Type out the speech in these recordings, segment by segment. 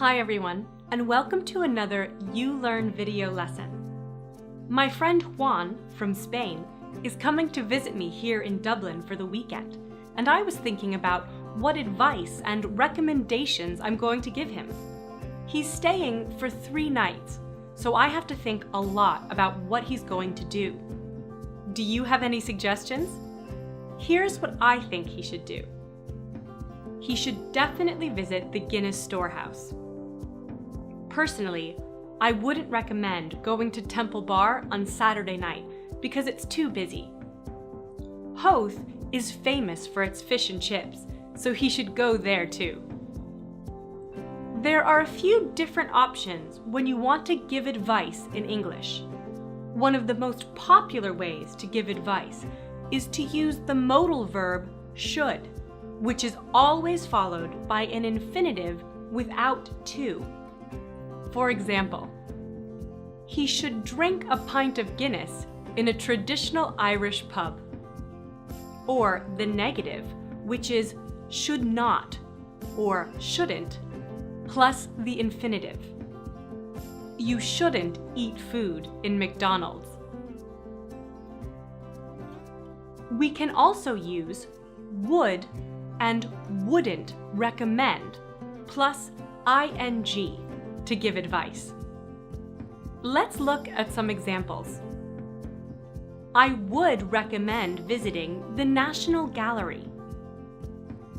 Hi everyone, and welcome to another ULearn video lesson. My friend Juan from Spain is coming to visit me here in Dublin for the weekend, and I was thinking about what advice and recommendations I'm going to give him. He's staying for 3 nights, so I have to think a lot about what he's going to do. Do you have any suggestions? Here's what I think he should do. He should definitely visit the Guinness Storehouse. Personally, I wouldn't recommend going to Temple Bar on Saturday night because it's too busy. Howth is famous for its fish and chips, so he should go there too. There are a few different options when you want to give advice in English. One of the most popular ways to give advice is to use the modal verb should, which is always followed by an infinitive without to. For example, he should drink a pint of Guinness in a traditional Irish pub. Or the negative, which is should not or shouldn't, plus the infinitive. You shouldn't eat food in McDonald's. We can also use would and wouldn't recommend plus ing to give advice. Let's look at some examples. I would recommend visiting the National Gallery.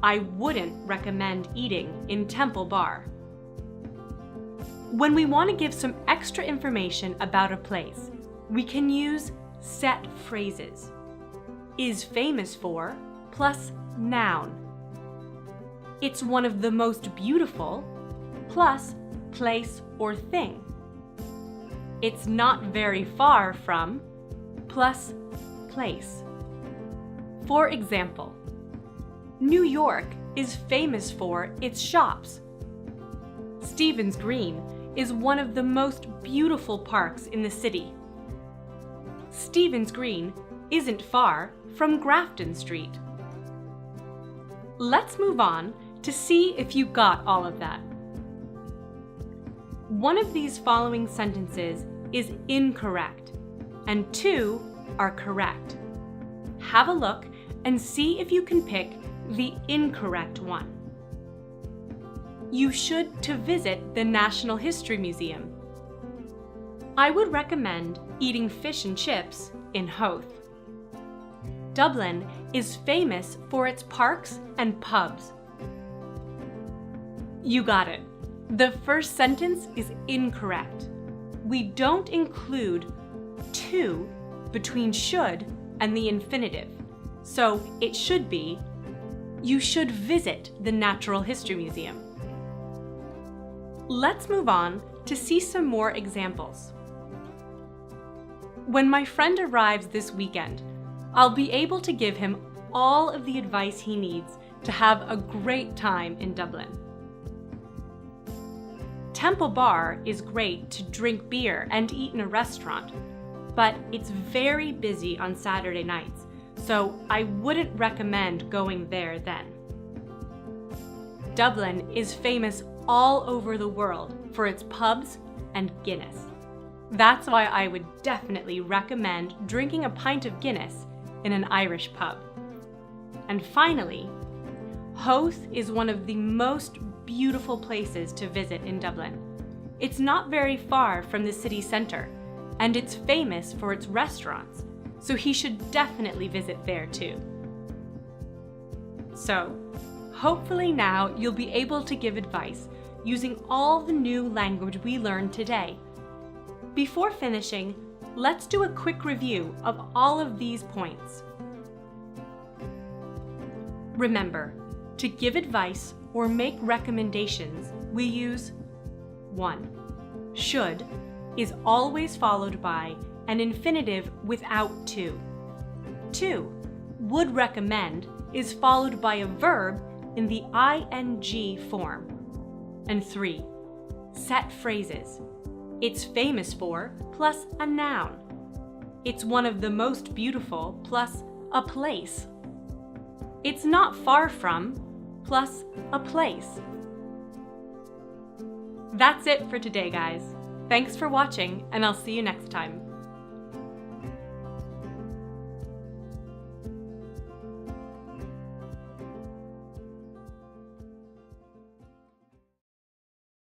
I wouldn't recommend eating in Temple Bar. When we want to give some extra information about a place, we can use set phrases. Is famous for plus noun. It's one of the most beautiful plus place or thing. It's not very far from plus place. For example, New York is famous for its shops. Stephen's Green is one of the most beautiful parks in the city. Stephen's Green isn't far from Grafton Street. Let's move on to see if you got all of that. One of these following sentences is incorrect, and 2 are correct. Have a look and see if you can pick the incorrect one. You should to visit the National History Museum. I would recommend eating fish and chips in Howth. Dublin is famous for its parks and pubs. You got it. The first sentence is incorrect. We don't include to between should and the infinitive, so it should be, you should visit the Natural History Museum. Let's move on to see some more examples. When my friend arrives this weekend, I'll be able to give him all of the advice he needs to have a great time in Dublin. Temple Bar is great to drink beer and eat in a restaurant, but it's very busy on Saturday nights, so I wouldn't recommend going there then. Dublin is famous all over the world for its pubs and Guinness. That's why I would definitely recommend drinking a pint of Guinness in an Irish pub. And finally, Howth is one of the most beautiful places to visit in Dublin. It's not very far from the city centre, and it's famous for its restaurants, so he should definitely visit there too. So, hopefully now you'll be able to give advice using all the new language we learned today. Before finishing, let's do a quick review of all of these points. Remember, to give advice or make recommendations, we use 1. Should is always followed by an infinitive without to. 2. Would recommend is followed by a verb in the ing form. And 3. Set phrases. It's famous for plus a noun. It's one of the most beautiful plus a place. It's not far from plus a place. That's it for today, guys. Thanks for watching, and I'll see you next time.